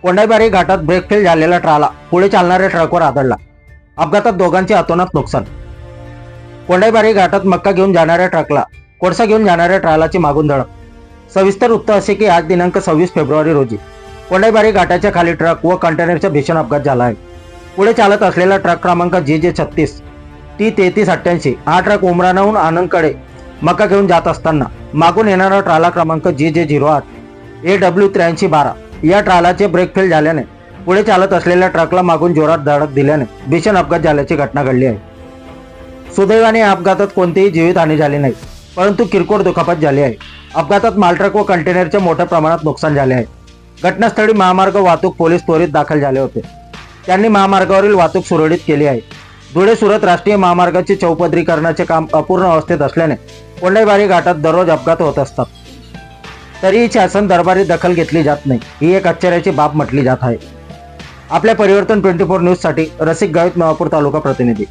कोंडाईबारी घाटात brake fail झालेला ट्राला पुढे चालणाऱ्या ट्रकवर आदळला. अपघातात दोघांचे अतोनात नुकसान. कोंडाईबारी घाटात मक्का घेऊन जाणाऱ्या ट्रकला कोळसा घेऊन जाणाऱ्या ट्रालाची मागून धडक. सविस्तर वृत्त असे की आज दिनांक 26 फेब्रुवारी रोजी कोंडाईबारी घाटाच्या खाली ट्रक व कंटेनरचा भीषण अपघात झाला आहे. पुढे चालत असलेला ट्रक क्रमांक GJ 36 T3388 हा ट्रक उमराणाहून आनंदकडे मक्का घेऊन जात असताना मागून येणारा ट्राला क्रमांक GJ 08 AW 8312 या ट्रालाचे ब्रेक फेल झाल्याने पुढे चालत असलेल्या ट्रकला मागून जोरात धडक दिल्याने भीषण अपघात झाल्याची घटना घडली आहे. सुदैवाने या अपघातात कोणतीही जीवितहानी झाली नाही, परंतु किरकोळ दुखापत झाली आहे. अपघातात मालट्रक व कंटेनरचे मोठ्या प्रमाणात नुकसान झाले आहे. घटनास्थळी महामार्ग वाहतूक पोलीस त्वरित दाखल झाले होते. त्यांनी महामार्गावरील वाहतूक सुरळीत केली आहे. धुळे सुरत राष्ट्रीय महामार्गाचे चौपदरीकरणाचे काम अपूर्ण अवस्थेत असल्याने कोंडाईबारी घाटात दररोज अपघात होत असतात. तरीही शासन दरबारी दखल घेतली जात नाही, ही एक आश्चर्याची बाब म्हटली जात आहे. आपल्या परिवर्तन 24 न्यूज साठी रसिक गावित नवापूर तालुका प्रतिनिधी.